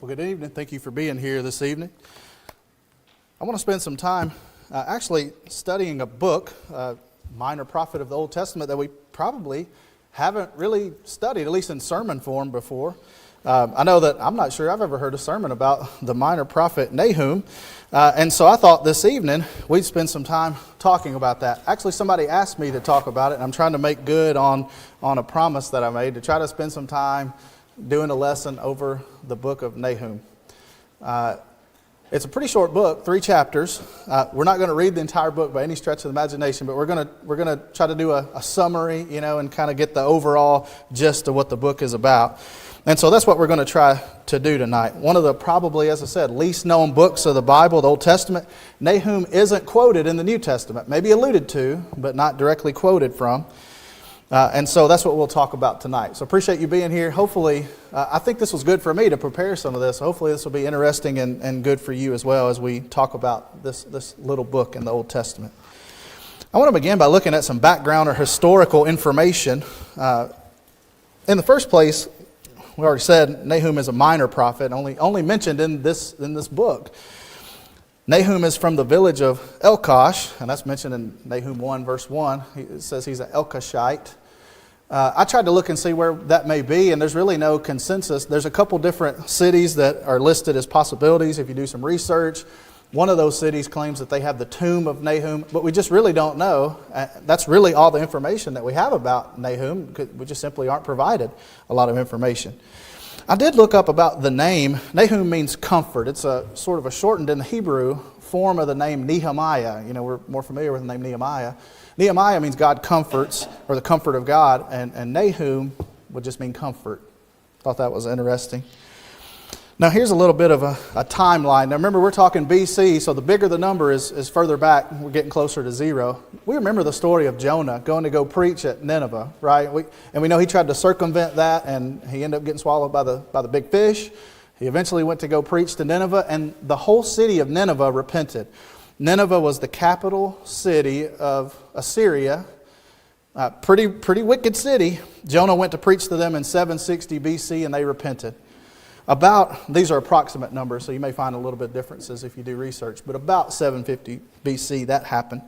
Well, good evening. Thank you for being here this evening. I want to spend some time actually studying a book, minor prophet of the Old Testament, that we probably haven't really studied, at least in sermon form before. I know that I'm not sure I've ever heard a sermon about the minor prophet Nahum. And so I thought this evening we'd spend some time talking about that. Actually, somebody asked me to talk about it, and I'm trying to make good on a promise that I made to try to spend some time doing a lesson over the book of Nahum. It's a pretty short book, 3 chapters. We're not going to read the entire book by any stretch of the imagination, but we're going to try to do a summary, and kind of get the overall gist of what the book is about. And so that's what we're going to try to do tonight. One of the probably, as I said, least known books of the Bible, the Old Testament. Nahum isn't quoted in the New Testament, maybe alluded to, but not directly quoted from. And so that's what we'll talk about tonight. So appreciate you being here. Hopefully, I think this was good for me to prepare some of this. Hopefully this will be interesting and good for you as well as we talk about this little book in the Old Testament. I want to begin by looking at some background or historical information. In the first place, we already said Nahum is a minor prophet, only mentioned in this book. Nahum is from the village of Elkosh, and that's mentioned in Nahum 1, verse 1. It says he's an Elkoshite. I tried to look and see where that may be, and there's really no consensus. There's a couple different cities that are listed as possibilities if you do some research. One of those cities claims that they have the tomb of Nahum, but we just really don't know. That's really all the information that we have about Nahum. We just simply aren't provided a lot of information. I did look up about the name. Nahum means comfort. It's a sort of a shortened in the Hebrew form of the name Nehemiah. We're more familiar with the name Nehemiah. Nehemiah means God comforts, or the comfort of God, and Nahum would just mean comfort. Thought that was interesting. Now here's a little bit of a timeline. Now remember, we're talking BC, so the bigger the number is further back. We're getting closer to 0. We remember the story of Jonah going to go preach at Nineveh, right? We know he tried to circumvent that, and he ended up getting swallowed by the big fish. He eventually went to go preach to Nineveh, and the whole city of Nineveh repented. Nineveh was the capital city of Assyria. Pretty wicked city. Jonah went to preach to them in 760 BC, and they repented. These are approximate numbers, so you may find a little bit of differences if you do research, but about 750 BC that happened.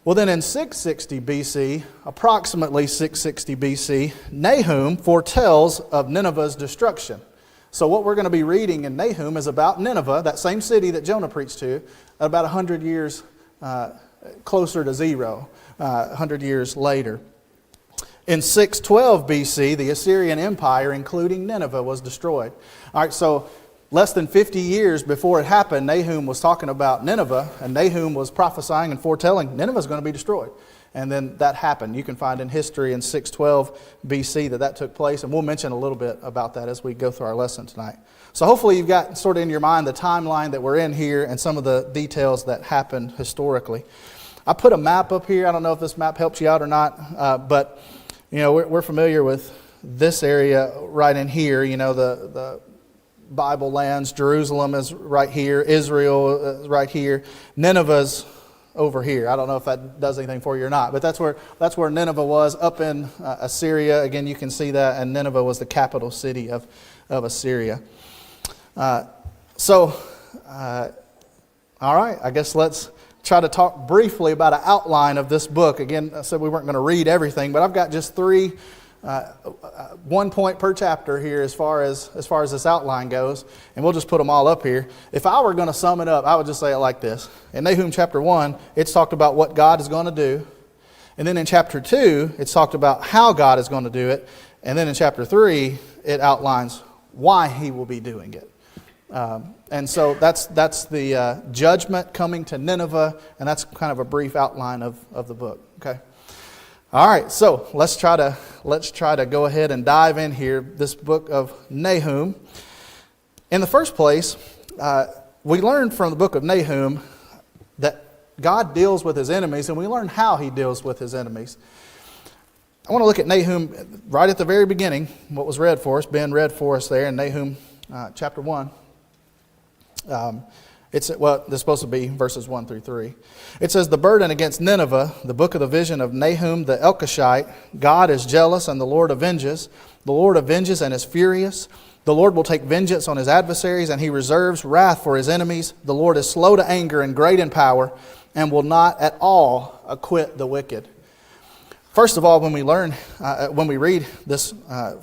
Well, then in 660 BC, approximately 660 BC, Nahum foretells of Nineveh's destruction. So what we're going to be reading in Nahum is about Nineveh, that same city that Jonah preached to, about 100 years closer to 0, 100 years later. In 612 BC, the Assyrian Empire, including Nineveh, was destroyed. All right, so less than 50 years before it happened, Nahum was talking about Nineveh, and Nahum was prophesying and foretelling Nineveh is going to be destroyed. And then that happened. You can find in history in 612 BC that took place, and we'll mention a little bit about that as we go through our lesson tonight. So hopefully you've got sort of in your mind the timeline that we're in here and some of the details that happened historically. I put a map up here. I don't know if this map helps you out or not, but we're familiar with this area right in here. The Bible lands. Jerusalem is right here. Israel is right here. Nineveh's over here. I don't know if that does anything for you or not, but that's where Nineveh was, up in Assyria. Again, you can see that, and Nineveh was the capital city of Assyria. All right, I guess let's try to talk briefly about an outline of this book. Again, I said we weren't going to read everything, but I've got just 1 point per chapter here as far as this outline goes, and we'll just put them all up here. If I were going to sum it up, I would just say it like this. In Nahum chapter 1, it's talked about what God is going to do, and then in chapter 2, it's talked about how God is going to do it, and then in chapter 3, it outlines why He will be doing it. And so that's the judgment coming to Nineveh, and that's kind of a brief outline of the book. Okay. All right. So let's try to go ahead and dive in here. This book of Nahum. In the first place, we learned from the book of Nahum that God deals with His enemies, and we learn how He deals with His enemies. I want to look at Nahum right at the very beginning. What was read for us, Ben read for us there in Nahum chapter 1. This is supposed to be verses 1 through 3. It says, the burden against Nineveh, the book of the vision of Nahum the Elkoshite. God is jealous and the Lord avenges. The Lord avenges and is furious. The Lord will take vengeance on his adversaries, and he reserves wrath for his enemies. The Lord is slow to anger and great in power, and will not at all acquit the wicked. First of all, when we read this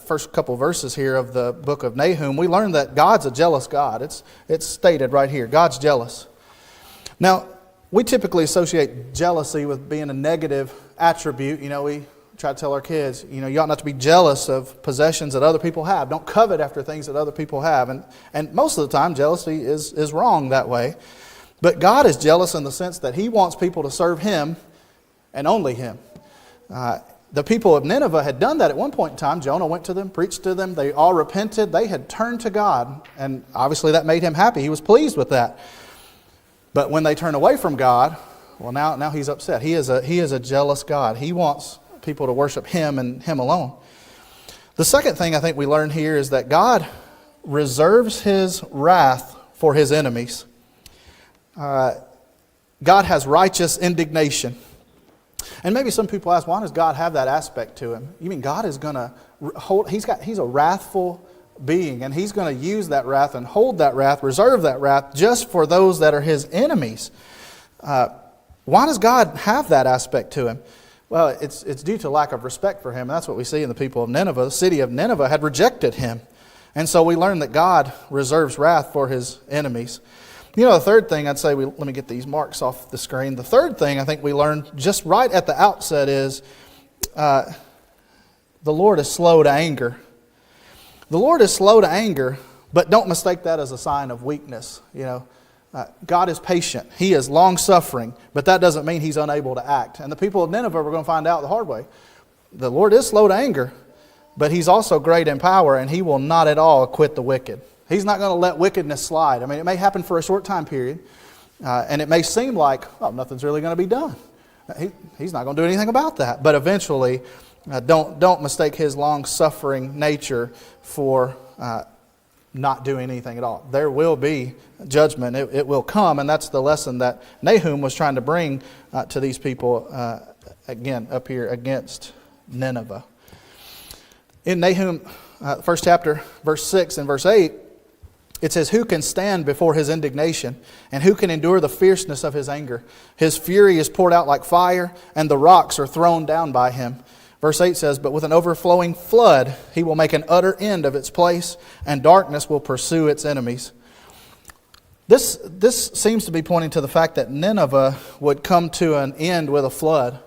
first couple verses here of the book of Nahum, we learn that God's a jealous God. It's stated right here, God's jealous. Now, we typically associate jealousy with being a negative attribute. We try to tell our kids, you ought not to be jealous of possessions that other people have. Don't covet after things that other people have. And most of the time, jealousy is wrong that way. But God is jealous in the sense that he wants people to serve him and only him. The people of Nineveh had done that at one point in time. Jonah went to them, preached to them. They all repented. They had turned to God. And obviously that made him happy. He was pleased with that. But when they turn away from God, well, now he's upset. He is a jealous God. He wants people to worship him and him alone. The second thing I think we learn here is that God reserves his wrath for his enemies. God has righteous indignation. And maybe some people ask, why does God have that aspect to him? You mean God is going to hold, he's a wrathful being, and he's going to use that wrath and hold that wrath, reserve that wrath just for those that are his enemies. Why does God have that aspect to him? Well, it's due to lack of respect for him. And that's what we see in the people of Nineveh. The city of Nineveh had rejected him. And so we learn that God reserves wrath for his enemies. The third thing I'd say, let me get these marks off the screen. The third thing I think we learned just right at the outset is the Lord is slow to anger. The Lord is slow to anger, but don't mistake that as a sign of weakness. God is patient. He is long-suffering, but that doesn't mean he's unable to act. And the people of Nineveh were going to find out the hard way. The Lord is slow to anger, but he's also great in power, and he will not at all acquit the wicked. He's not going to let wickedness slide. It may happen for a short time period, and it may seem like, nothing's really going to be done. He's not going to do anything about that. But eventually, don't mistake his long-suffering nature for not doing anything at all. There will be judgment. It will come, and that's the lesson that Nahum was trying to bring to these people, again, up here against Nineveh. In Nahum, first chapter, verse 6 and verse 8, it says, who can stand before his indignation, and who can endure the fierceness of his anger? His fury is poured out like fire, and the rocks are thrown down by him. Verse 8 says, but with an overflowing flood, he will make an utter end of its place, and darkness will pursue its enemies. This seems to be pointing to the fact that Nineveh would come to an end with a flood.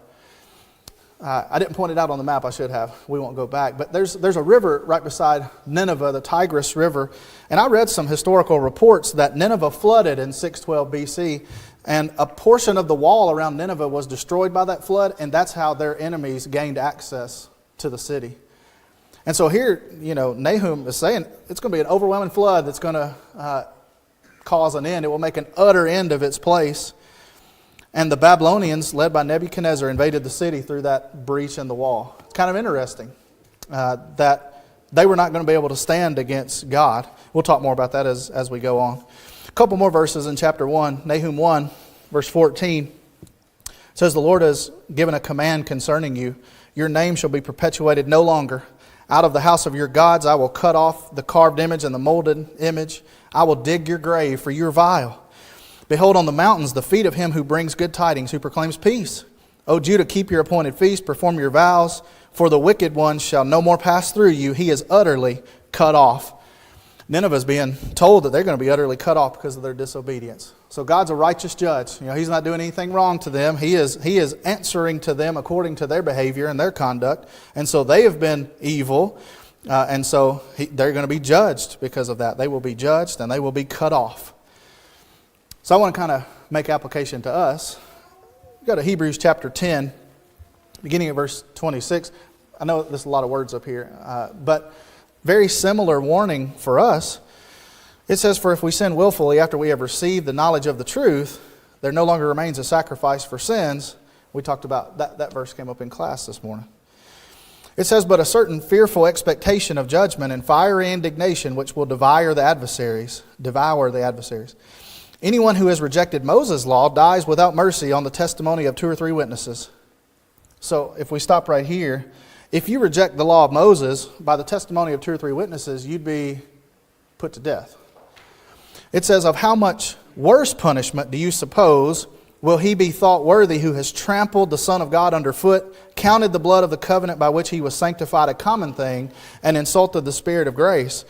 I didn't point it out on the map. I should have. We won't go back. But there's a river right beside Nineveh, the Tigris River. And I read some historical reports that Nineveh flooded in 612 BC. And a portion of the wall around Nineveh was destroyed by that flood. And that's how their enemies gained access to the city. And so here, Nahum is saying it's going to be an overwhelming flood that's going to cause an end. It will make an utter end of its place. And the Babylonians, led by Nebuchadnezzar, invaded the city through that breach in the wall. It's kind of interesting that they were not going to be able to stand against God. We'll talk more about that as we go on. A couple more verses in chapter 1, Nahum 1, verse 14. It says, the Lord has given a command concerning you. Your name shall be perpetuated no longer. Out of the house of your gods I will cut off the carved image and the molded image. I will dig your grave, for you are vile. Behold, on the mountains the feet of him who brings good tidings, who proclaims peace. O Judah, keep your appointed feast, perform your vows, for the wicked one shall no more pass through you. He is utterly cut off. Nineveh is being told that they're going to be utterly cut off because of their disobedience. So God's a righteous judge. He's not doing anything wrong to them. He is answering to them according to their behavior and their conduct. And so they have been evil. And so they're going to be judged because of that. They will be judged and they will be cut off. So I want to kind of make application to us. Go to Hebrews chapter 10, beginning at verse 26. I know there's a lot of words up here, but very similar warning for us. It says, for if we sin willfully after we have received the knowledge of the truth, there no longer remains a sacrifice for sins. We talked about that verse came up in class this morning. It says, but a certain fearful expectation of judgment and fiery indignation which will devour the adversaries. Anyone who has rejected Moses' law dies without mercy on the testimony of 2 or 3 witnesses. So if we stop right here, if you reject the law of Moses by the testimony of 2 or 3 witnesses, you'd be put to death. It says, of how much worse punishment do you suppose will he be thought worthy who has trampled the Son of God underfoot, counted the blood of the covenant by which he was sanctified a common thing, and insulted the Spirit of grace?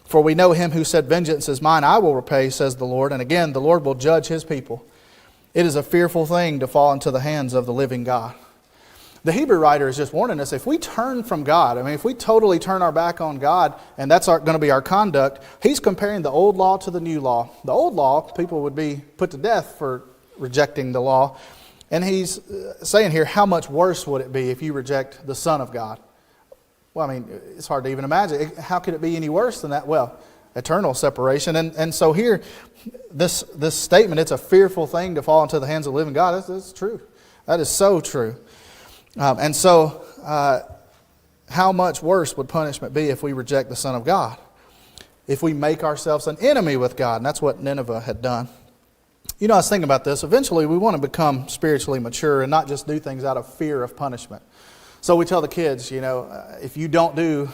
For we know him who said, vengeance is mine, I will repay, says the Lord. And again, the Lord will judge his people. It is a fearful thing to fall into the hands of the living God. The Hebrew writer is just warning us, if we turn from God, if we totally turn our back on God, and that's going to be our conduct, he's comparing the old law to the new law. The old law, people would be put to death for rejecting the law. And he's saying here, how much worse would it be if you reject the Son of God? Well, it's hard to even imagine. How could it be any worse than that? Well, eternal separation. And so here, this statement, it's a fearful thing to fall into the hands of the living God. That's true. That is so true. And so, how much worse would punishment be if we reject the Son of God? If we make ourselves an enemy with God. And that's what Nineveh had done. I was thinking about this. Eventually, we want to become spiritually mature and not just do things out of fear of punishment. So we tell the kids, if you don't do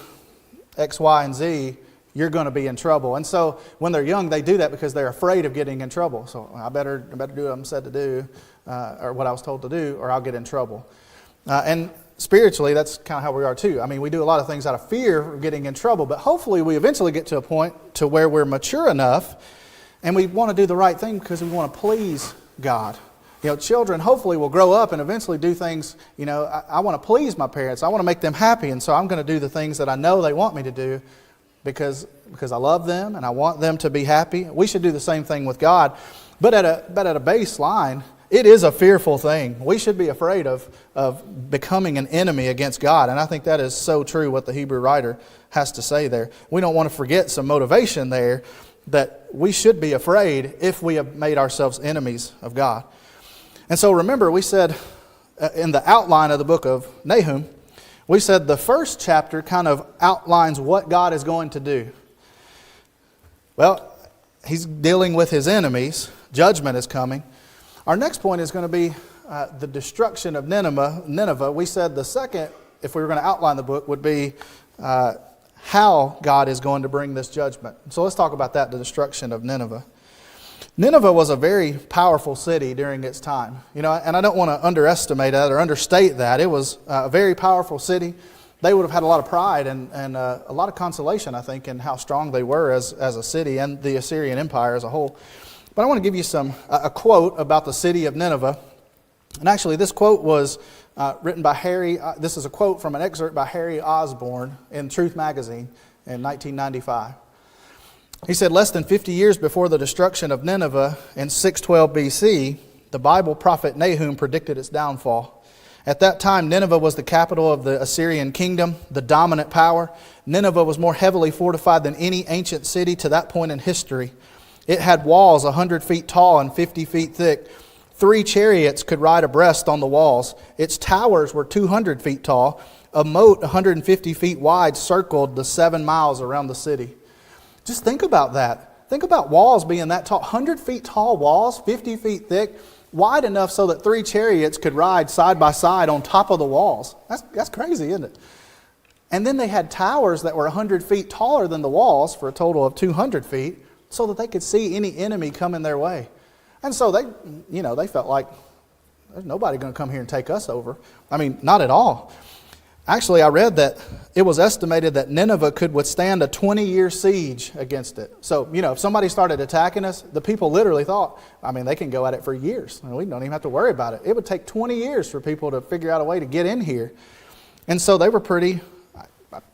X, Y, and Z, you're going to be in trouble. And so when they're young, they do that because they're afraid of getting in trouble. So I better do what I'm said to do, or what I was told to do, or I'll get in trouble. And spiritually, that's kind of how we are too. We do a lot of things out of fear of getting in trouble, but hopefully we eventually get to a point to where we're mature enough and we want to do the right thing because we want to please God. Children hopefully will grow up and eventually do things, I want to please my parents. I want to make them happy, and so I'm going to do the things that I know they want me to do because I love them and I want them to be happy. We should do the same thing with God. But at a baseline, it is a fearful thing. We should be afraid of becoming an enemy against God. And I think that is so true what the Hebrew writer has to say there. We don't want to forget some motivation there that we should be afraid if we have made ourselves enemies of God. And so remember, we said in the outline of the book of Nahum, we said the first chapter kind of outlines what God is going to do. Well, he's dealing with his enemies. Judgment is coming. Our next point is going to be the destruction of Nineveh. We said the second, if we were going to outline the book, would be how God is going to bring this judgment. So let's talk about that, the destruction of Nineveh. Nineveh was a very powerful city during its time. And I don't want to underestimate that or understate that. It was a very powerful city. They would have had a lot of pride and a lot of consolation, I think, in how strong they were as a city and the Assyrian Empire as a whole. But I want to give you a quote about the city of Nineveh. And actually, this quote was written by Harry. This is a quote from an excerpt by Harry Osborne in Truth magazine in 1995. He said, less than 50 years before the destruction of Nineveh in 612 BC, the Bible prophet Nahum predicted its downfall. At that time, Nineveh was the capital of the Assyrian kingdom, the dominant power. Nineveh was more heavily fortified than any ancient city to that point in history. It had walls 100 feet tall and 50 feet thick. 3 chariots could ride abreast on the walls. Its towers were 200 feet tall. A moat 150 feet wide circled the 7 miles around the city. Just think about that. Think about walls being that tall. 100 feet tall walls, 50 feet thick, wide enough so that 3 chariots could ride side by side on top of the walls. That's crazy, isn't it? And then they had towers that were 100 feet taller than the walls for a total of 200 feet so that they could see any enemy coming their way. And so they felt like there's nobody going to come here and take us over. Not at all. Actually, I read that it was estimated that Nineveh could withstand a 20-year siege against it. So, if somebody started attacking us, the people literally thought, they can go at it for years. We don't even have to worry about it. It would take 20 years for people to figure out a way to get in here. And so they were pretty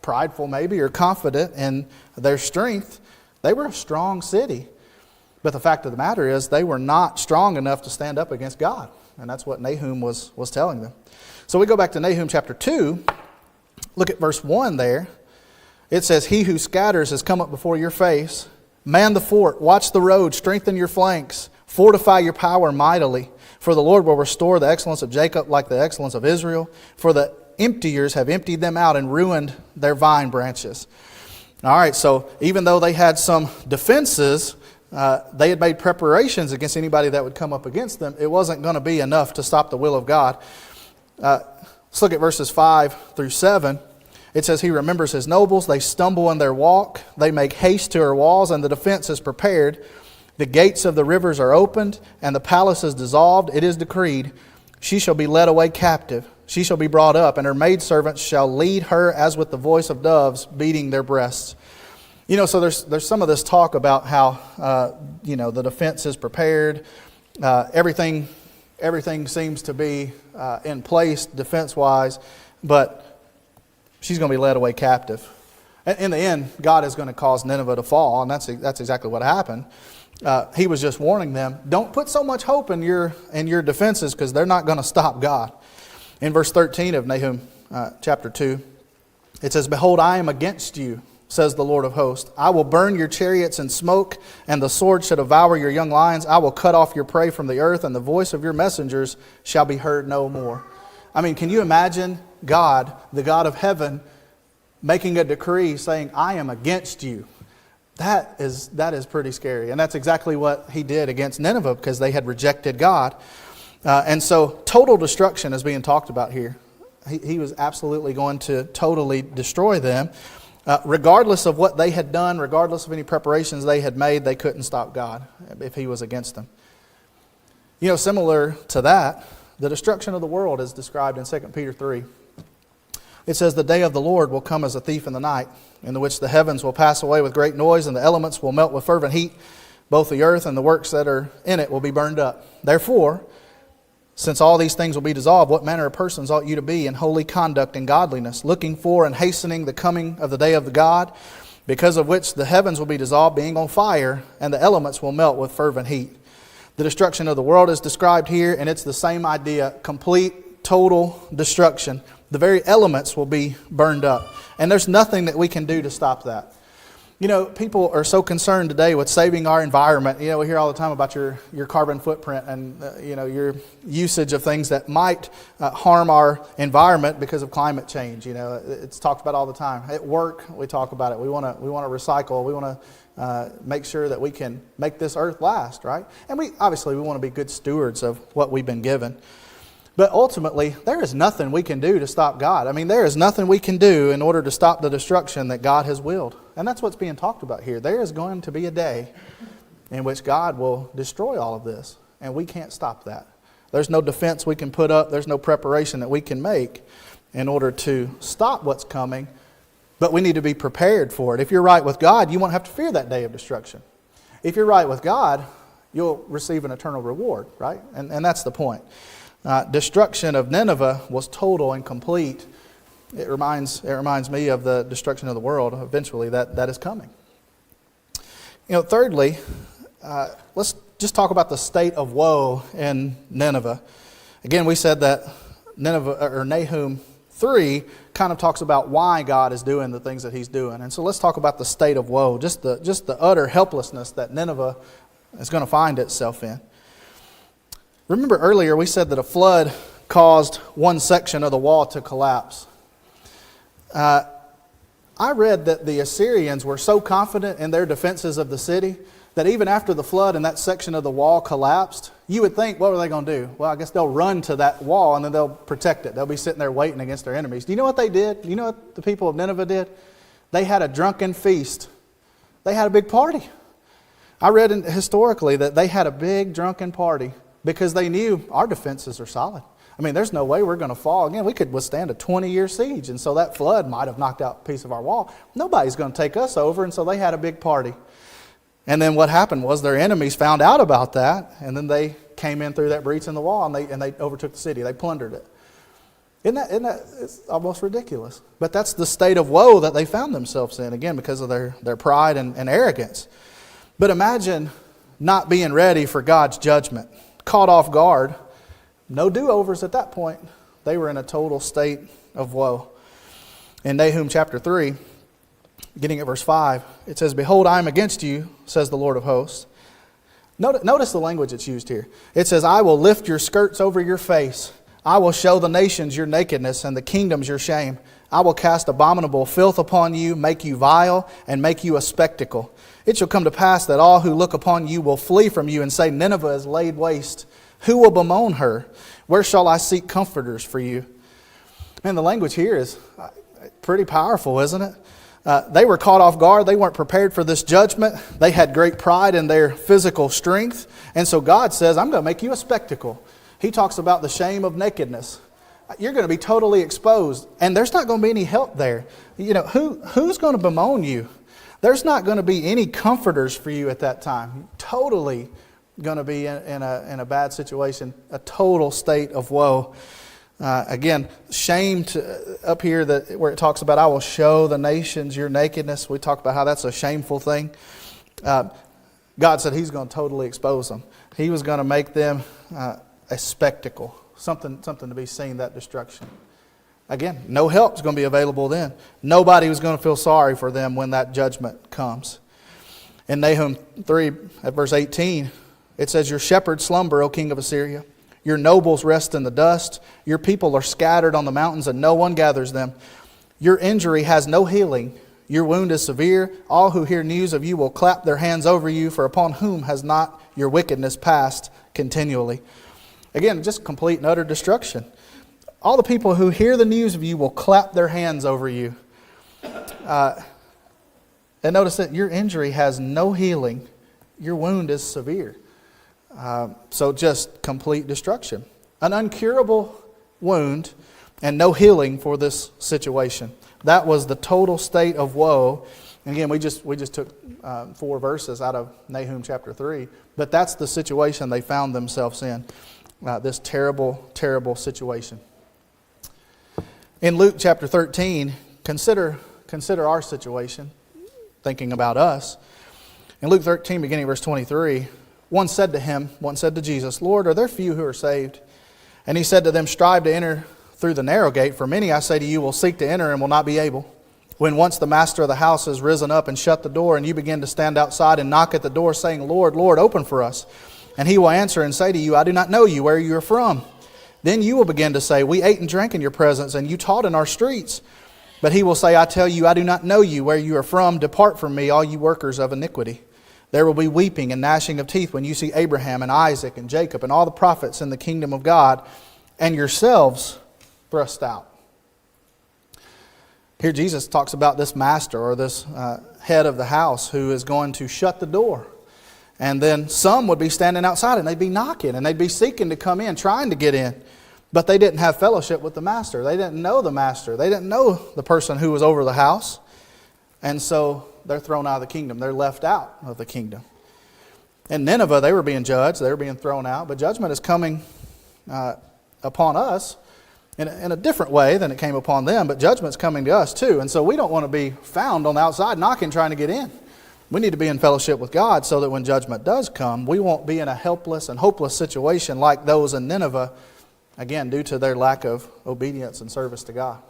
prideful maybe or confident in their strength. They were a strong city. But the fact of the matter is they were not strong enough to stand up against God. And that's what Nahum was telling them. So we go back to Nahum chapter 2. Look at verse 1 there. It says, he who scatters has come up before your face. Man the fort, watch the road, strengthen your flanks, fortify your power mightily. For the Lord will restore the excellence of Jacob like the excellence of Israel. For the emptiers have emptied them out and ruined their vine branches. All right, so even though they had some defenses, they had made preparations against anybody that would come up against them, it wasn't going to be enough to stop the will of God. Let's look at verses 5 through 7. It says, He remembers His nobles. They stumble in their walk. They make haste to her walls, and the defense is prepared. The gates of the rivers are opened, and the palace is dissolved. It is decreed, she shall be led away captive. She shall be brought up, and her maidservants shall lead her as with the voice of doves beating their breasts. So there's some of this talk about how, the defense is prepared. Everything seems to be in place defense-wise, but she's going to be led away captive. In the end, God is going to cause Nineveh to fall, and that's exactly what happened. He was just warning them, don't put so much hope in your defenses, because they're not going to stop God. In verse 13 of Nahum chapter 2, it says, Behold, I am against you, says the Lord of hosts. I will burn your chariots in smoke, and the sword shall devour your young lions. I will cut off your prey from the earth, and the voice of your messengers shall be heard no more. Can you imagine God, the God of heaven, making a decree saying, I am against you? That is pretty scary. And that's exactly what He did against Nineveh, because they had rejected God. And so total destruction is being talked about here. He was absolutely going to totally destroy them. Regardless of what they had done, regardless of any preparations they had made, they couldn't stop God if He was against them. Similar to that, the destruction of the world is described in 2 Peter 3. It says, The day of the Lord will come as a thief in the night, in which the heavens will pass away with great noise, and the elements will melt with fervent heat. Both the earth and the works that are in it will be burned up. Therefore, since all these things will be dissolved, what manner of persons ought you to be in holy conduct and godliness, looking for and hastening the coming of the day of the God, because of which the heavens will be dissolved, being on fire, and the elements will melt with fervent heat. The destruction of the world is described here, and it's the same idea, complete, total destruction. The very elements will be burned up, and there's nothing that we can do to stop that. People are so concerned today with saving our environment. We hear all the time about your carbon footprint and, your usage of things that might harm our environment because of climate change. It's talked about all the time. At work, we talk about it. We want to recycle. We want to make sure that we can make this earth last, right? And we want to be good stewards of what we've been given. But ultimately, there is nothing we can do to stop God. There is nothing we can do in order to stop the destruction that God has willed. And that's what's being talked about here. There is going to be a day in which God will destroy all of this, and we can't stop that. There's no defense we can put up. There's no preparation that we can make in order to stop what's coming, but we need to be prepared for it. If you're right with God, you won't have to fear that day of destruction. If you're right with God, you'll receive an eternal reward, right? And that's the point. Destruction of Nineveh was total and complete. It reminds me of the destruction of the world eventually that is coming. Thirdly, let's just talk about the state of woe in Nineveh. Again, we said that Nahum 3 kind of talks about why God is doing the things that He's doing. And so let's talk about the state of woe, just the utter helplessness that Nineveh is going to find itself in. Remember earlier we said that a flood caused one section of the wall to collapse. I read that the Assyrians were so confident in their defenses of the city that even after the flood and that section of the wall collapsed, you would think, what were they going to do? Well, I guess they'll run to that wall and then they'll protect it. They'll be sitting there waiting against their enemies. Do you know what they did? Do you know what the people of Nineveh did? They had a drunken feast. They had a big party. I read historically that they had a big drunken party because they knew our defenses are solid. There's no way we're going to fall. Again, we could withstand a 20-year siege, and so that flood might have knocked out a piece of our wall. Nobody's going to take us over, and so they had a big party. And then what happened was their enemies found out about that, and then they came in through that breach in the wall, and they overtook the city. They plundered it. Isn't that it's almost ridiculous? But that's the state of woe that they found themselves in, again, because of their pride and arrogance. But imagine not being ready for God's judgment, caught off guard. No do-overs at that point. They were in a total state of woe. In Nahum chapter 3, beginning at verse 5, it says, Behold, I am against you, says the Lord of hosts. Notice the language that's used here. It says, I will lift your skirts over your face. I will show the nations your nakedness and the kingdoms your shame. I will cast abominable filth upon you, make you vile, and make you a spectacle. It shall come to pass that all who look upon you will flee from you and say, Nineveh is laid waste. Who will bemoan her? Where shall I seek comforters for you? Man, the language here is pretty powerful, isn't it? They were caught off guard. They weren't prepared for this judgment. They had great pride in their physical strength. And so God says, I'm going to make you a spectacle. He talks about the shame of nakedness. You're going to be totally exposed. And there's not going to be any help there. You know, who's going to bemoan you? There's not going to be any comforters for you at that time. You're totally going to be in a bad situation, a total state of woe. Again, shame up here where it talks about, I will show the nations your nakedness. We talk about how that's a shameful thing. God said He's going to totally expose them. He was going to make them a spectacle, something to be seen, that destruction. Again, no help is going to be available then. Nobody was going to feel sorry for them when that judgment comes. In Nahum 3 at verse 18, it says, Your shepherds slumber, O king of Assyria. Your nobles rest in the dust. Your people are scattered on the mountains, and no one gathers them. Your injury has no healing. Your wound is severe. All who hear news of you will clap their hands over you, for upon whom has not your wickedness passed continually? Again, just complete and utter destruction. All the people who hear the news of you will clap their hands over you. And notice that your injury has no healing. Your wound is severe. So just complete destruction. An uncurable wound and no healing for this situation. That was the total state of woe. And again, we just took 4 verses out of Nahum chapter 3. But that's the situation they found themselves in. This terrible, terrible situation. In Luke chapter 13, consider our situation, thinking about us. In Luke 13, beginning verse 23, one said to Jesus, Lord, are there few who are saved? And He said to them, strive to enter through the narrow gate, for many, I say to you, will seek to enter and will not be able. When once the master of the house has risen up and shut the door, and you begin to stand outside and knock at the door, saying, Lord, Lord, open for us. And He will answer and say to you, I do not know you, where you are from. Then you will begin to say, we ate and drank in your presence, and you taught in our streets. But He will say, I tell you, I do not know you, where you are from. Depart from me, all you workers of iniquity. There will be weeping and gnashing of teeth when you see Abraham and Isaac and Jacob and all the prophets in the kingdom of God, and yourselves thrust out. Here Jesus talks about this master or this head of the house who is going to shut the door. And then some would be standing outside and they'd be knocking and they'd be seeking to come in, trying to get in. But they didn't have fellowship with the master. They didn't know the master. They didn't know the person who was over the house. And so they're thrown out of the kingdom. They're left out of the kingdom. In Nineveh, they were being judged. They were being thrown out. But judgment is coming upon us in a different way than it came upon them. But judgment's coming to us too. And so we don't want to be found on the outside knocking, trying to get in. We need to be in fellowship with God so that when judgment does come, we won't be in a helpless and hopeless situation like those in Nineveh, again, due to their lack of obedience and service to God.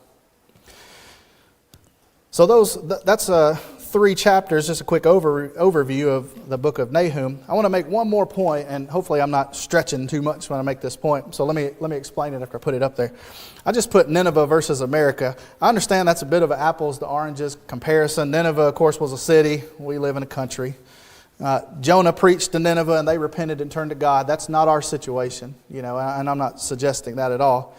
So that's 3 chapters, just a quick overview of the book of Nahum. I want to make one more point, and hopefully I'm not stretching too much when I make this point. So let me explain it after I put it up there. I just put Nineveh versus America. I understand that's a bit of an apples to oranges comparison. Nineveh, of course, was a city. We live in a country. Jonah preached to Nineveh, and they repented and turned to God. That's not our situation, and I'm not suggesting that at all.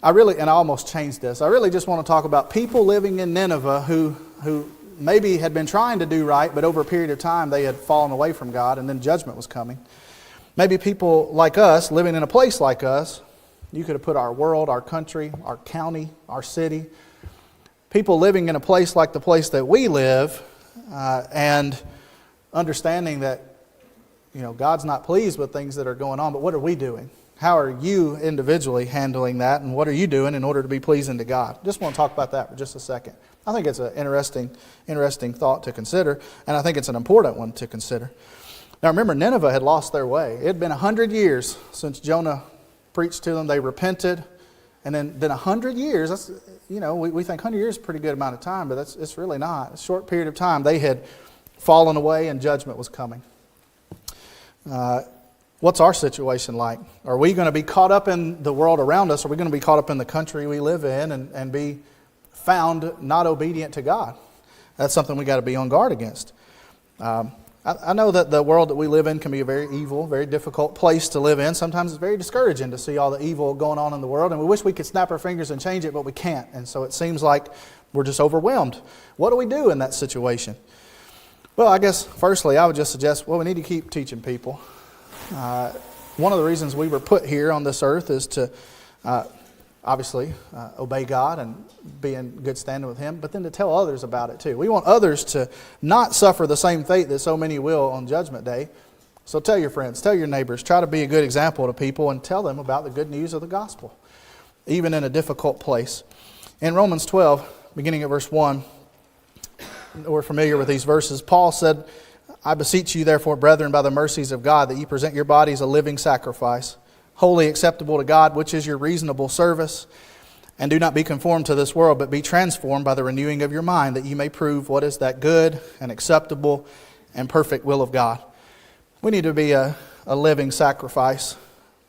I almost changed this. I really just want to talk about people living in Nineveh who maybe had been trying to do right, but over a period of time they had fallen away from God, and then judgment was coming. Maybe people like us, living in a place like us, you could have put our world, our country, our county, our city. People living in a place like the place that we live, and understanding that, God's not pleased with things that are going on, but what are we doing? How are you individually handling that, and what are you doing in order to be pleasing to God? Just want to talk about that for just a second. I think it's an interesting thought to consider, and I think it's an important one to consider. Now remember, Nineveh had lost their way. It had been 100 years since Jonah preached to them. They repented, and then 100 years, that's, we think 100 years is a pretty good amount of time, but it's really not. A short period of time, they had fallen away and judgment was coming. What's our situation like? Are we going to be caught up in the world around us? Are we going to be caught up in the country we live in and be found not obedient to God. That's something we got to be on guard against. I know that the world that we live in can be a very evil, very difficult place to live in. Sometimes it's very discouraging to see all the evil going on in the world, and we wish we could snap our fingers and change it, but we can't. And so it seems like we're just overwhelmed. What do we do in that situation? Well, I guess firstly, I would just suggest, we need to keep teaching people. One of the reasons we were put here on this earth is to obviously obey God and be in good standing with Him, but then to tell others about it too. We want others to not suffer the same fate that so many will on Judgment Day. So tell your friends, tell your neighbors, try to be a good example to people and tell them about the good news of the gospel, even in a difficult place. In Romans 12, beginning at verse 1, we're familiar with these verses. Paul said, I beseech you therefore, brethren, by the mercies of God, that ye present your bodies a living sacrifice, wholly acceptable to God, which is your reasonable service. And do not be conformed to this world, but be transformed by the renewing of your mind, that you may prove what is that good and acceptable and perfect will of God. We need to be a living sacrifice,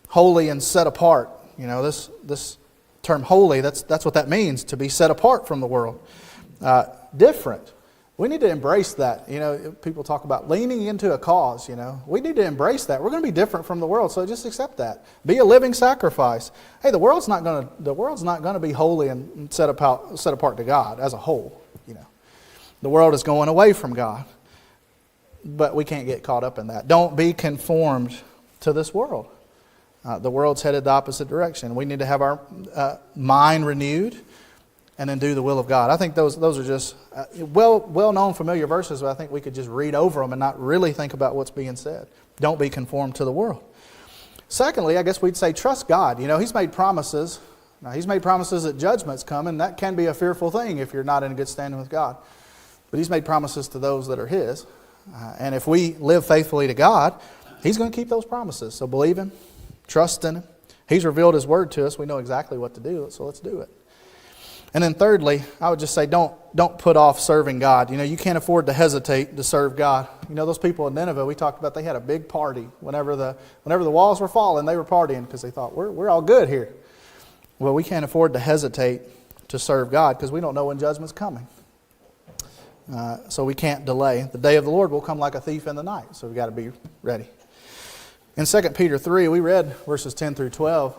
holy and set apart. You know, this term holy, that's what that means, to be set apart from the world. Different. We need to embrace that. You know, people talk about leaning into a cause, you know. We need to embrace that. We're going to be different from the world, so just accept that. Be a living sacrifice. Hey, the world's not going to be holy and set apart to God as a whole, you know. The world is going away from God. But we can't get caught up in that. Don't be conformed to this world. The world's headed the opposite direction. We need to have our mind renewed and then do the will of God. I think those are just well-known, familiar verses, but I think we could just read over them and not really think about what's being said. Don't be conformed to the world. Secondly, I guess we'd say trust God. You know, He's made promises. Now, He's made promises that judgment's coming. That can be a fearful thing if you're not in good standing with God. But He's made promises to those that are His. And if we live faithfully to God, He's going to keep those promises. So believe Him, trust in Him. He's revealed His Word to us. We know exactly what to do, so let's do it. And then thirdly, I would just say don't put off serving God. You know, you can't afford to hesitate to serve God. You know, those people in Nineveh, we talked about, they had a big party. Whenever the walls were falling, they were partying because they thought, we're all good here. Well, we can't afford to hesitate to serve God because we don't know when judgment's coming. So we can't delay. The day of the Lord will come like a thief in the night, so we've got to be ready. In 2 Peter 3, we read verses 10 through 12.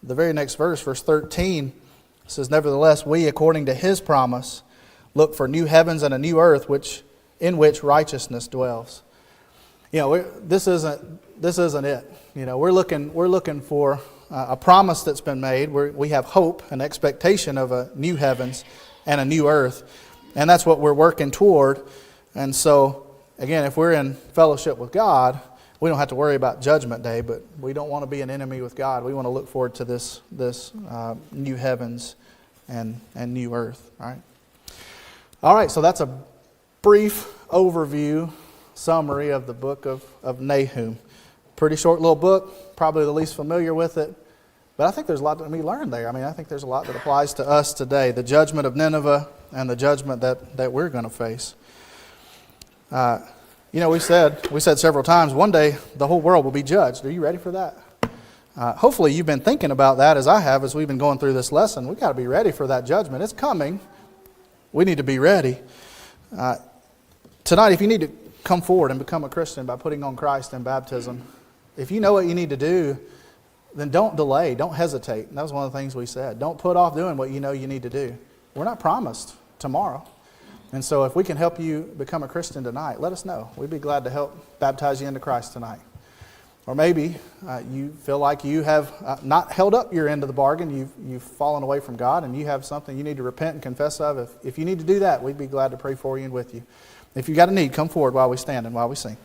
The very next verse, verse 13, says, nevertheless, we, according to His promise, look for new heavens and a new earth, in which righteousness dwells. You know, this isn't it. You know, we're looking for a promise that's been made. We have hope and expectation of a new heavens and a new earth, and that's what we're working toward. And so, again, if we're in fellowship with God, we don't have to worry about Judgment Day, but we don't want to be an enemy with God. We want to look forward to this new heavens and new earth. All right, so that's a brief overview, summary of the book of Nahum. Pretty short little book, probably the least familiar with it, but I think there's a lot that we learn there. I mean, I think there's a lot that applies to us today. The judgment of Nineveh and the judgment that we're going to face. You know, we said several times, one day the whole world will be judged. Are you ready for that? Hopefully you've been thinking about that as I have as we've been going through this lesson. We've got to be ready for that judgment. It's coming. We need to be ready. Tonight, if you need to come forward and become a Christian by putting on Christ in baptism, if you know what you need to do, then don't delay, don't hesitate. And that was one of the things we said. Don't put off doing what you know you need to do. We're not promised tomorrow. And so if we can help you become a Christian tonight, let us know. We'd be glad to help baptize you into Christ tonight. Or maybe you feel like you have not held up your end of the bargain. You've fallen away from God and you have something you need to repent and confess of. If you need to do that, we'd be glad to pray for you and with you. If you've got a need, come forward while we stand and while we sing.